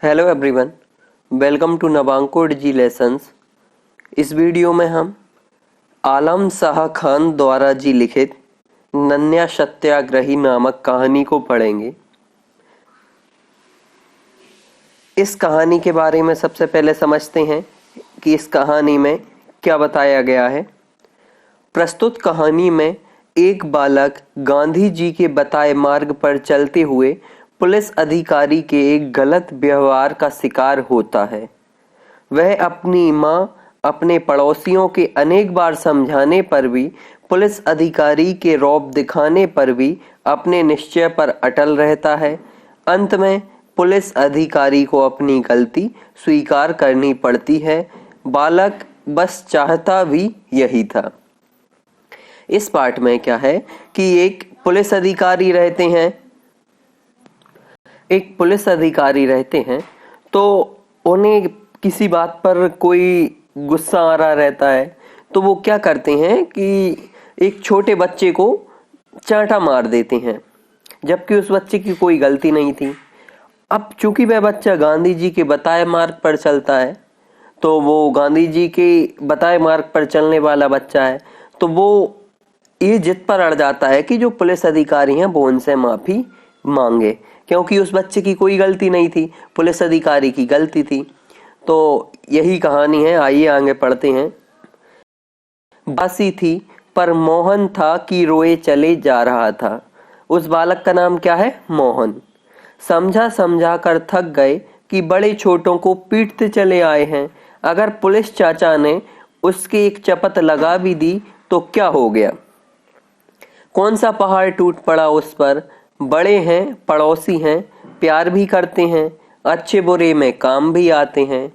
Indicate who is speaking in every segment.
Speaker 1: Hello everyone, welcome to Navankur G lessons. इस video में हम आलम शाह खान द्वारा जी लिखित नन्या सत्याग्रही नामक कहानी को पढ़ेंगे। इस कहानी के बारे में सबसे पहले समझते हैं कि इस कहानी में क्या बताया गया है। प्रस्तुत कहानी में एक बालक गांधी जी के बताए मार्ग पर चलते हुए पुलिस अधिकारी के एक गलत व्यवहार का शिकार होता है। वह अपनी माँ, अपने पड़ोसियों के अनेक बार समझाने पर भी, पुलिस अधिकारी के रौब दिखाने पर भी अपने निश्चय पर अटल रहता है। अंत में पुलिस अधिकारी को अपनी गलती स्वीकार करनी पड़ती है। बालक बस चाहता भी यही था। इस पार्ट में क्या है कि एक पुलिस अधिकारी रहते हैं तो उन्हें किसी बात पर कोई गुस्सा आ रहा रहता है, तो वो क्या करते हैं कि एक छोटे बच्चे को चांटा मार देते हैं, जबकि उस बच्चे की कोई गलती नहीं थी। अब चूंकि वह बच्चा गांधी जी के बताए मार्ग पर चलता है, तो वो गांधी जी के बताए मार्ग पर चलने वाला बच्चा है, तो वो ये जिद पर अड़ जाता है कि जो पुलिस अधिकारी हैं वो उनसे माफी मांगे, क्योंकि उस बच्चे की कोई गलती नहीं थी, पुलिस अधिकारी की गलती थी। तो यही कहानी है, आइए आगे पढ़ते हैं। बासी थी पर मोहन था कि रोए चले जा रहा था। उस बालक का नाम क्या है? मोहन। समझा समझा कर थक गए कि बड़े छोटों को पीटते चले आए हैं। अगर पुलिस चाचा ने उसकी एक चपत लगा भी दी तो क्या हो गया? कौन सा पहाड़ टूट पड़ा उस पर? बड़े हैं, पड़ोसी हैं, प्यार भी करते हैं, अच्छे बुरे में काम भी आते हैं।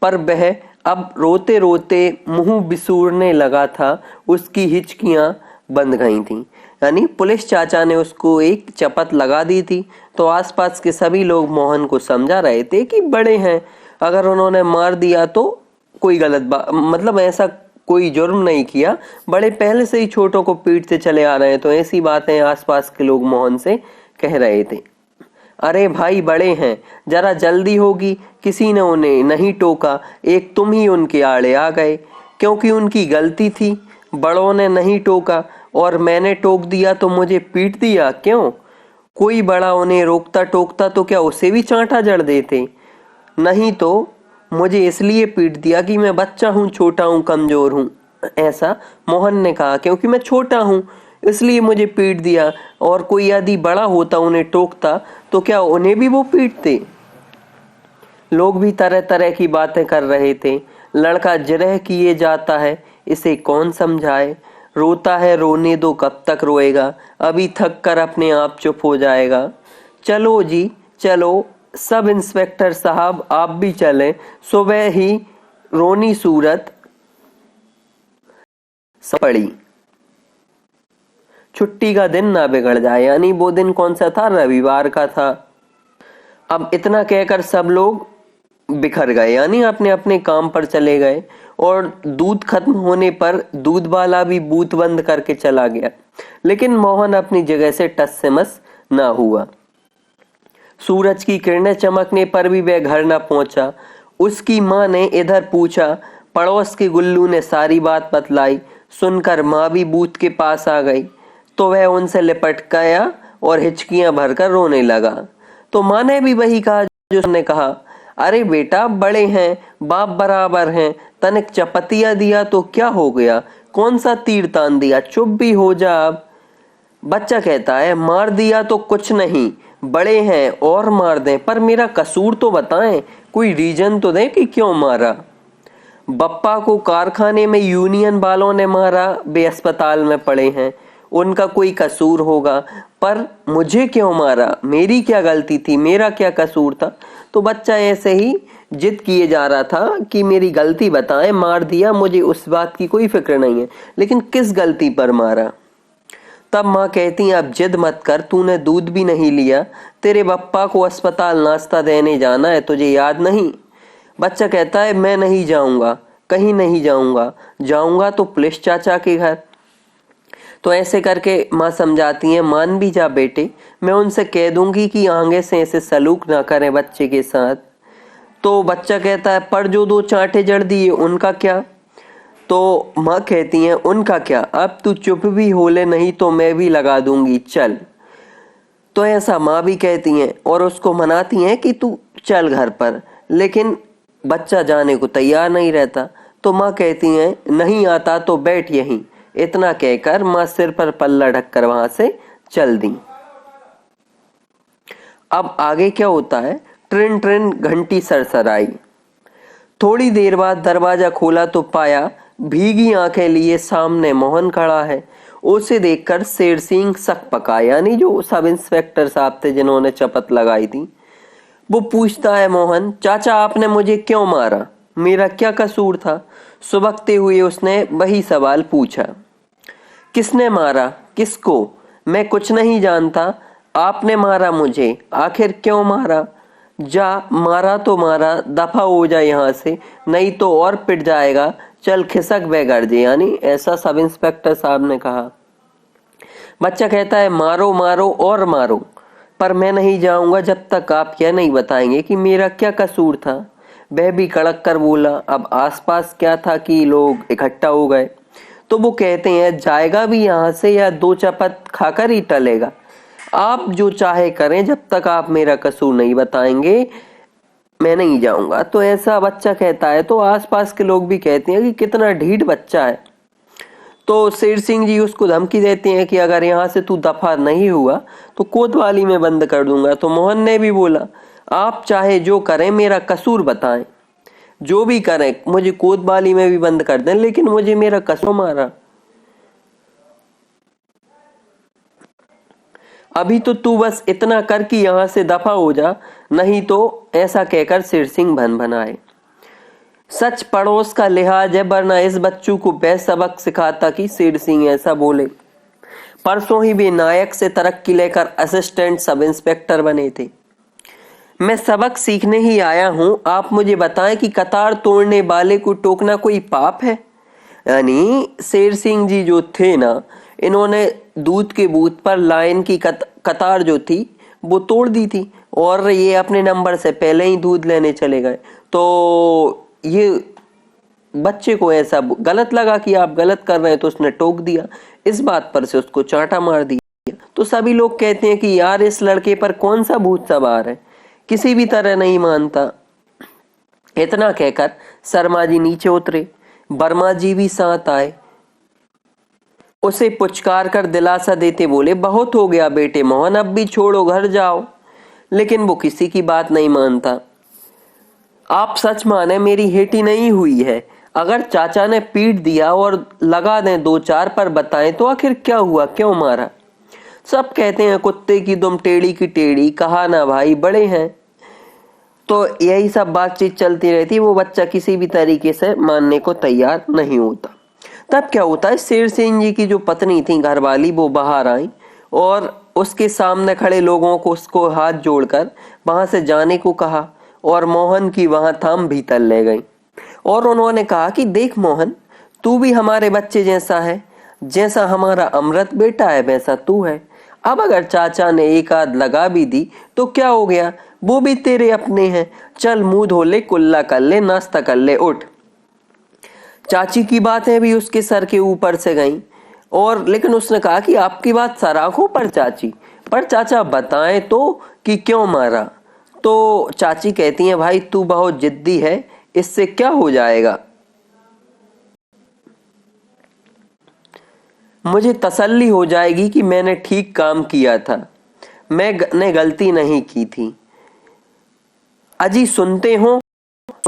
Speaker 1: पर वह अब रोते रोते मुंह बिसूरने लगा था। उसकी हिचकियां बंध गई थीं। यानी पुलिस चाचा ने उसको एक चपत लगा दी थी, तो आसपास के सभी लोग मोहन को समझा रहे थे कि बड़े हैं, अगर उन्होंने मार दिया तो कोई गलत बात, मतलब ऐसा कोई जुर्म नहीं किया, बड़े पहले से ही छोटों को पीटते चले आ रहे हैं। तो ऐसी बातें आसपास के लोग मोहन से कह रहे थे। अरे भाई, बड़े हैं, जरा जल्दी होगी, किसी ने उन्हें नहीं टोका, एक तुम ही उनके आड़े आ गए, क्योंकि उनकी गलती थी। बड़ों ने नहीं टोका और मैंने टोक दिया तो मुझे पीट दिया क्यों? कोई बड़ा उन्हें रोकता टोकता तो क्या उसे भी चांटा जड़ देते? नहीं तो मुझे इसलिए पीट दिया कि मैं बच्चा हूँ, छोटा हूँ, कमजोर हूँ। ऐसा मोहन ने कहा, क्योंकि मैं छोटा हूँ इसलिए मुझे पीट दिया, और कोई यदि बड़ा होता उन्हें टोकता तो क्या उन्हें भी वो पीटते? लोग भी तरह तरह की बातें कर रहे थे। लड़का जिरह किए जाता है, इसे कौन समझाए? रोता है, रोने दो, कब तक रोएगा? अभी थक कर अपने आप चुप हो जाएगा। चलो जी चलो, सब इंस्पेक्टर साहब आप भी चलें। सुबह ही रोनी सूरत पड़ी। छुट्टी का दिन ना बिगड़ जाए। यानी वो दिन कौन सा था? रविवार का था। अब इतना कहकर सब लोग बिखर गए, यानी अपने अपने काम पर चले गए, और दूध खत्म होने पर दूध वाला भी बूथ बंद करके चला गया। लेकिन मोहन अपनी जगह से टस से मस ना हुआ। सूरज की किरणें चमकने पर भी वह घर न पहुंचा। उसकी माँ ने इधर पूछा, पड़ोस के गुल्लू ने सारी बात बतलाई। सुनकर माँ भी बूथ के पास आ गई, तो वह उनसे लिपट गया और हिचकियां भरकर रोने लगा। तो माँ ने भी वही कहा जो उसने कहा, अरे बेटा, बड़े हैं, बाप बराबर हैं, तनिक चपतिया दिया तो क्या हो गया? कौन सा तीर तान दिया? चुप भी हो जा अब। बच्चा कहता है, मार दिया तो कुछ नहीं, बड़े हैं और मार दें, पर मेरा कसूर तो बताएं, कोई रीजन तो दें कि क्यों मारा। बप्पा को कारखाने में यूनियन वालों ने मारा, वे अस्पताल में पड़े हैं, उनका कोई कसूर होगा, पर मुझे क्यों मारा? मेरी क्या गलती थी? मेरा क्या कसूर था? तो बच्चा ऐसे ही जिद किए जा रहा था कि मेरी गलती बताएं, मार दिया, मुझे उस बात की कोई फिक्र नहीं है, लेकिन किस गलती पर मारा? तब माँ कहती, अब जिद मत कर, तूने दूध भी नहीं लिया, तेरे बप्पा को अस्पताल नाश्ता देने जाना है, तुझे याद नहीं? बच्चा कहता है, मैं नहीं जाऊंगा, कहीं नहीं जाऊंगा, जाऊंगा तो पुलिस चाचा के घर। तो ऐसे करके माँ समझाती है, मान भी जा बेटे, मैं उनसे कह दूंगी कि आगे से ऐसे सलूक ना करें बच्चे के साथ। तो बच्चा कहता है पर जो 2 चांटे जड़ दिए उनका क्या? तो माँ कहती है उनका क्या, अब तू चुप भी हो ले नहीं तो मैं भी लगा दूंगी, चल। तो ऐसा माँ भी कहती हैं और उसको मनाती हैं कि तू चल घर पर, लेकिन बच्चा जाने को तैयार नहीं रहता। तो माँ कहती हैं नहीं आता तो बैठ यहीं। इतना कहकर माँ सिर पर पल्ला ढककर वहां से चल दी। अब आगे क्या होता है? ट्रिन ट्रिन घंटी सरसराई। थोड़ी देर बाद दरवाजा खोला तो पाया भीगी आंखें लिए सामने मोहन खड़ा है। उसे देखकर शेर सिंह सक पका, यानी जो सब इंस्पेक्टर साहब थे जिन्होंने शपथ लगाई थी। वो पूछता है मोहन, चाचा आपने मुझे क्यों मारा? मेरा क्या कसूर था? सुबकते हुए उसने वही सवाल पूछा। किसने मारा? किसको? मैं कुछ नहीं जानता। आपने मारा मुझे, आखिर क्यों मारा? जा, मारा तो मारा, दफा हो जा यहाँ से, नहीं तो और पिट जाएगा, चल खिसक बे गर्जे, यानी ऐसा सब इंस्पेक्टर साहब ने कहा। बच्चा कहता है मारो मारो और मारो, पर मैं नहीं जाऊंगा जब तक आप यह नहीं बताएंगे कि मेरा क्या कसूर था। वह भी कड़क कर बोला। अब आसपास क्या था कि लोग इकट्ठा हो गए। तो वो कहते हैं जाएगा भी यहाँ से या 2 चपत खाकर ही टलेगा? आप जो चाहे करें, जब तक आप मेरा कसूर नहीं बताएंगे मैं नहीं जाऊंगा। तो ऐसा बच्चा कहता है तो आसपास के लोग भी कहते हैं कि कितना ढीठ बच्चा है। तो शेर सिंह जी उसको धमकी देते हैं कि अगर यहाँ से तू दफा नहीं हुआ तो कोतवाली में बंद कर दूंगा। तो मोहन ने भी बोला आप चाहे जो करें, मेरा कसूर बताएं, जो भी करें, मुझे कोतवाली में भी बंद कर दें, लेकिन मुझे मेरा कसूर मारा। अभी तो तू बस इतना कर कि यहाँ से दफा हो जा, नहीं तो, ऐसा कहकर शेर सिंह भन भनाए। सच पड़ोस का लिहाज है, वरना इस बच्चू को वह सबक सिखाता कि शेर सिंह ऐसा बोले। परसों ही वे नायक से तरक्की लेकर असिस्टेंट सब इंस्पेक्टर बने थे। मैं सबक सीखने ही आया हूं, आप मुझे बताएं कि कतार तोड़ने वाले को टोकना कोई पाप है? यानी शेर सिंह जी जो थे ना, इन्होंने दूध के बूथ पर लाइन की कतार जो थी वो तोड़ दी थी और ये अपने नंबर से पहले ही दूध लेने चले गए। तो ये बच्चे को ऐसा गलत लगा कि आप गलत कर रहे हैं, तो उसने टोक दिया। इस बात पर से उसको चांटा मार दिया। तो सभी लोग कहते हैं कि यार इस लड़के पर कौन सा भूत सवार है, किसी भी तरह नहीं मानता। इतना कहकर शर्मा जी नीचे उतरे। वर्मा जी भी साथ आए। उसे पुचकार कर दिलासा देते बोले बहुत हो गया बेटे मोहन, अब भी छोड़ो, घर जाओ। लेकिन वो किसी की बात नहीं मानता। आप सच माने मेरी हेटी नहीं हुई है। अगर चाचा ने पीट दिया और लगा दें 2-4 पर बताएं तो आखिर क्या हुआ, क्यों मारा? सब कहते हैं कुत्ते की दुम टेढ़ी की टेढ़ी, कहा ना भाई बड़े हैं। तो यही सब बातचीत चलती रहती। वो बच्चा किसी भी तरीके से मानने को तैयार नहीं होता। तब क्या होता है, शेर सिंह जी की जो पत्नी थी घरवाली, वो बाहर आई और उसके सामने खड़े लोगों को उसको हाथ जोड़कर वहां से जाने को कहा और मोहन की वहां थाम भीतर ले गई। और उन्होंने कहा कि देख मोहन, तू भी हमारे बच्चे जैसा है, जैसा हमारा अमृत बेटा है वैसा तू है। अब अगर चाचा ने एक आध लगा भी दी तो क्या हो गया, वो भी तेरे अपने हैं। चल मुंह धो ले, कुल्ला कर ले, नाश्ता कर ले, उठ। चाची की बातें भी उसके सर के ऊपर से गईं और लेकिन उसने कहा कि आपकी बात सराखों पर चाची, पर चाचा बताएं तो कि क्यों मारा। तो चाची कहती हैं भाई तू बहुत जिद्दी है, इससे क्या हो जाएगा? मुझे तसल्ली हो जाएगी कि मैंने ठीक काम किया था, मैंने गलती नहीं की थी। अजी सुनते हो,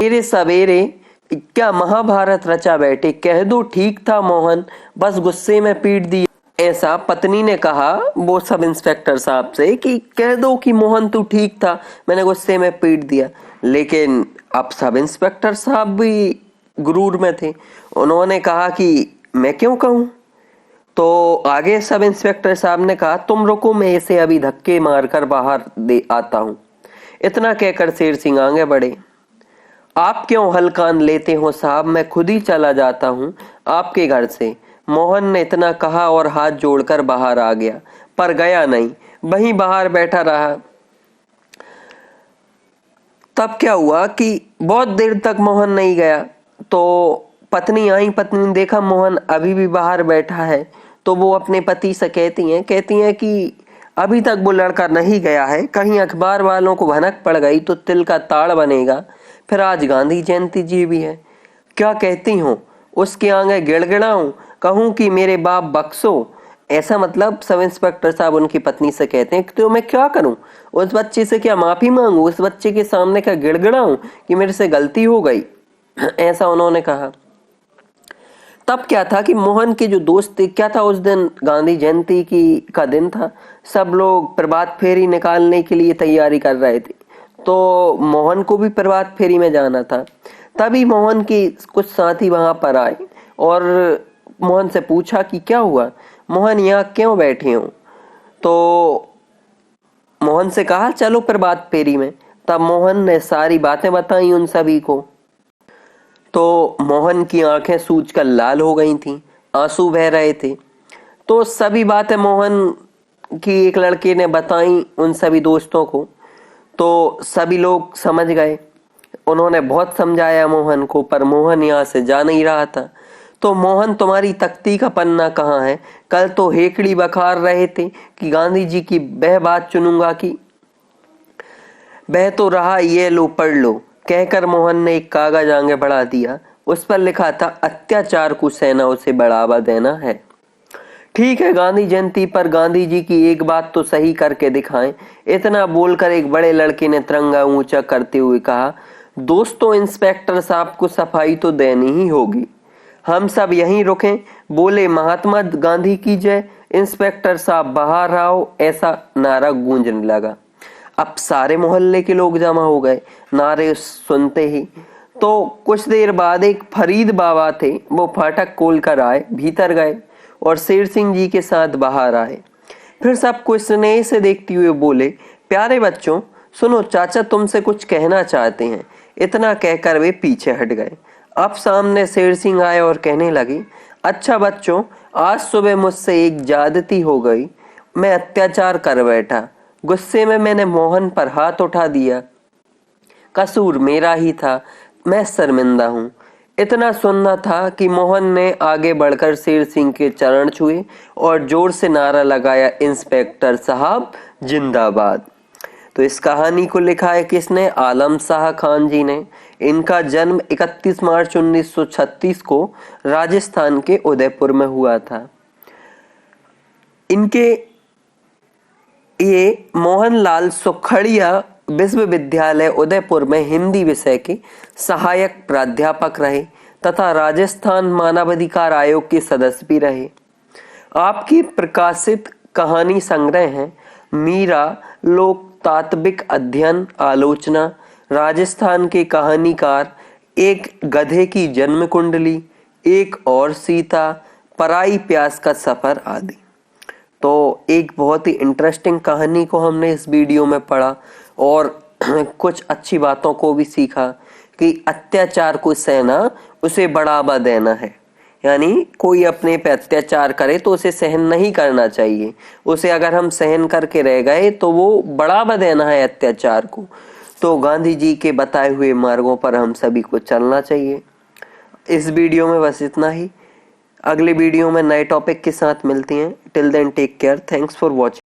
Speaker 1: मेरे सवेरे क्या महाभारत रचा बैठे, कह दो ठीक था मोहन, बस गुस्से में पीट दिया। ऐसा पत्नी ने कहा वो सब इंस्पेक्टर साहब से कि कह दो कि मोहन तू ठीक था, मैंने गुस्से में पीट दिया। लेकिन अब सब इंस्पेक्टर साहब भी गुरूर में थे। उन्होंने कहा कि मैं क्यों कहूं। तो आगे सब इंस्पेक्टर साहब ने कहा तुम रुको, मैं इसे अभी धक्के मारकर बाहर दे आता हूं। इतना कहकर शेर सिंह आगे बढ़े। आप क्यों हलकान लेते हो साहब, मैं खुद ही चला जाता हूं आपके घर से। मोहन ने इतना कहा और हाथ जोड़कर बाहर आ गया, पर गया नहीं, वहीं बाहर बैठा रहा। तब क्या हुआ कि बहुत देर तक मोहन नहीं गया, तो पत्नी आई। पत्नी ने देखा मोहन अभी भी बाहर बैठा है, तो वो अपने पति से कहती हैं कि अभी तक वो लड़का नहीं गया है, कहीं अखबार वालों को भनक पड़ गई तो तिल का ताड़ बनेगा। फिर आज गांधी जयंती जी भी है, क्या कहती हूँ उसके आगे गिड़गिड़ाऊं, कहूं कि मेरे बाप बख्शो। ऐसा मतलब सब इंस्पेक्टर साहब उनकी पत्नी से कहते हैं कि तो मैं क्या करूं, उस बच्चे से क्या माफी मांगू, उस बच्चे के सामने क्या गिड़गिड़ाऊं कि मेरे से गलती हो गई। ऐसा उन्होंने कहा। तब क्या था कि मोहन के जो दोस्त थे, क्या था उस दिन गांधी जयंती की का दिन था, सब लोग प्रभात फेरी निकालने के लिए तैयारी कर रहे थे, तो मोहन को भी प्रभात फेरी में जाना था। तभी मोहन के कुछ साथी वहां पर आए और मोहन से पूछा कि क्या हुआ, मोहन यहाँ क्यों बैठे हो। तो मोहन से कहा चलो प्रभात फेरी में। तब मोहन ने सारी बातें बताई उन सभी को। तो मोहन की आंखें सूजकर लाल हो गई थीं, आंसू बह रहे थे। तो सभी बातें मोहन की एक लड़के ने बताई उन सभी दोस्तों को, तो सभी लोग समझ गए। उन्होंने बहुत समझाया मोहन को, पर मोहन यहाँ से जा नहीं रहा था। तो मोहन तुम्हारी तख्ती का पन्ना कहाँ है, कल तो हेकड़ी बखार रहे थे कि गांधी जी की वह बात चुनूंगा की बह तो रहा, ये लो पढ़ लो, कहकर मोहन ने एक कागज आगे बढ़ा दिया। उस पर लिखा था अत्याचार को सेना उसे बढ़ावा देना है। ठीक है, गांधी जयंती पर गांधी जी की एक बात तो सही करके दिखाएं। इतना बोलकर एक बड़े लड़के ने तिरंगा ऊंचा करते हुए कहा, दोस्तों इंस्पेक्टर साहब को सफाई तो देनी ही होगी, हम सब यहीं रुकें। बोले महात्मा गांधी की जय, इंस्पेक्टर साहब बाहर आओ, ऐसा नारा गूंजने लगा। अब सारे मोहल्ले के लोग जमा हो गए नारे सुनते ही। तो कुछ देर बाद एक फरीद बाबा थे, वो फाटक खोल कर आए, भीतर गए और शेर सिंह जी के साथ बाहर आए। फिर सबको स्नेह से देखते हुए बोले, प्यारे बच्चों सुनो, चाचा तुमसे कुछ कहना चाहते हैं। इतना कहकर वे पीछे हट गए। अब सामने शेर सिंह आए और कहने लगे, अच्छा बच्चों, आज सुबह मुझसे एक ज्यादती हो गई, मैं अत्याचार कर बैठा, गुस्से में मैंने मोहन पर हाथ उठा दिया, कसूर मेरा ही था, मैं शर्मिंदा हूँ। इतना सुनना था कि मोहन ने आगे बढ़कर शेर सिंह के चरण छुए और जोर से नारा लगाया, इंस्पेक्टर साहब जिंदाबाद। तो इस कहानी को लिखा है किसने, आलम शाह खान जी ने। इनका जन्म 31 मार्च 1936 को राजस्थान के उदयपुर में हुआ था। इनके ये मोहनलाल सुखड़िया विश्वविद्यालय उदयपुर में हिंदी विषय के सहायक प्राध्यापक रहे तथा राजस्थान मानवाधिकार आयोग के सदस्य भी रहे। आपकी प्रकाशित कहानी संग्रह हैं मीरा, लोक तात्विक अध्ययन आलोचना, राजस्थान के कहानीकार, एक गधे की जन्म कुंडली, एक और सीता, पराई प्यास का सफर आदि। तो एक बहुत ही इंटरेस्टिंग कहानी को हमने इस वीडियो में पढ़ा और कुछ अच्छी बातों को भी सीखा कि अत्याचार को सहना उसे बढ़ावा देना है। यानी कोई अपने पे अत्याचार करे तो उसे सहन नहीं करना चाहिए, उसे अगर हम सहन करके रह गए तो वो बढ़ावा देना है अत्याचार को। तो गांधी जी के बताए हुए मार्गों पर हम सभी को चलना चाहिए। इस वीडियो में बस इतना ही। अगले वीडियो में नए टॉपिक के साथ मिलती हैं। Till then take care, thanks for watching.